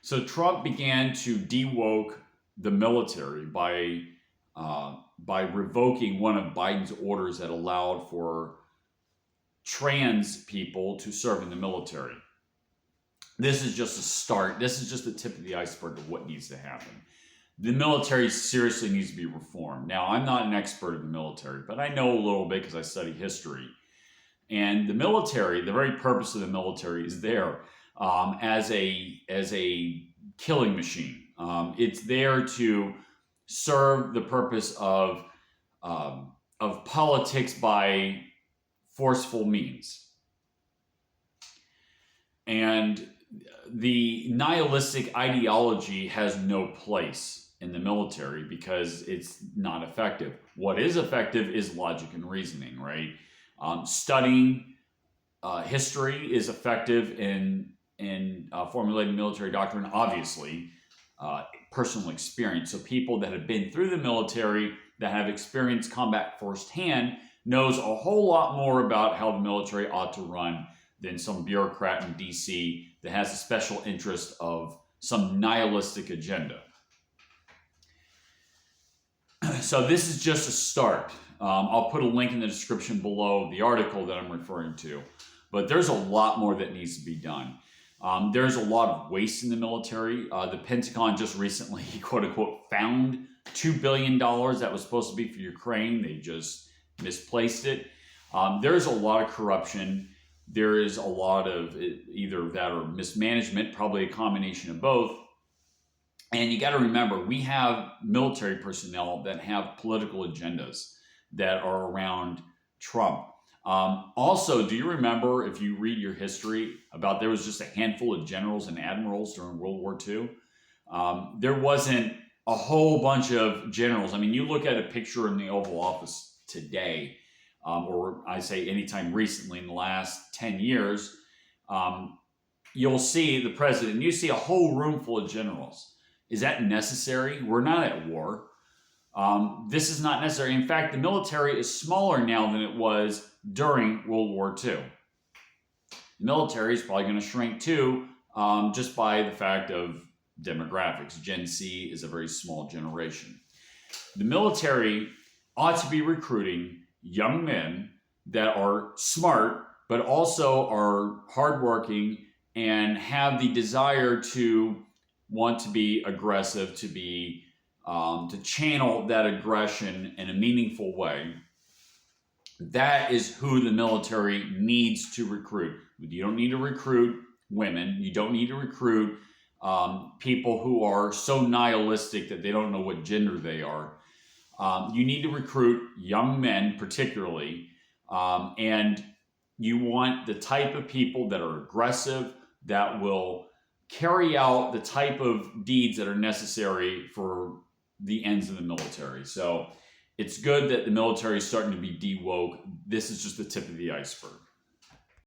So Trump began to de-woke the military by revoking one of Biden's orders that allowed for trans people to serve in the military. This is just a start. This is just the tip of the iceberg of what needs to happen. The military seriously needs to be reformed. Now, I'm not an expert in the military, but I know a little bit because I study history. And the military, the very purpose of the military is there as a killing machine. It's there to serve the purpose of politics by forceful means. And the nihilistic ideology has no place in the military because it's not effective. What is effective is logic and reasoning, right? Studying history is effective in formulating military doctrine, obviously. Personal experience. So people that have been through the military, that have experienced combat firsthand, knows a whole lot more about how the military ought to run than some bureaucrat in DC that has a special interest of some nihilistic agenda. So this is just a start. I'll put a link in the description below the article that I'm referring to. But there's a lot more that needs to be done. There's a lot of waste in the military. The Pentagon just recently, quote unquote, found $2 billion that was supposed to be for Ukraine. They just misplaced it. There's a lot of corruption. There is a lot of either that or mismanagement, probably a combination of both. And you got to remember, we have military personnel that have political agendas that are around Trump. Also, do you remember, if you read your history, about there was just a handful of generals and admirals during World War II? There wasn't a whole bunch of generals. I mean, you look at a picture in the Oval Office today, or I say anytime recently in the last 10 years, you'll see the president, you see a whole room full of generals. Is that necessary? We're not at war. This is not necessary. In fact, the military is smaller now than it was during World War II. The military is probably going to shrink too, just by the fact of demographics. Gen Z is a very small generation. The military ought to be recruiting young men that are smart, but also are hardworking and have the desire to want to be aggressive, to channel that aggression in a meaningful way. That is who the military needs to recruit. You don't need to recruit women. You don't need to recruit people who are so nihilistic that they don't know what gender they are. You need to recruit young men particularly, and you want the type of people that are aggressive, that will carry out the type of deeds that are necessary for the ends of the military. So it's good that the military is starting to be de-woke. This is just the tip of the iceberg.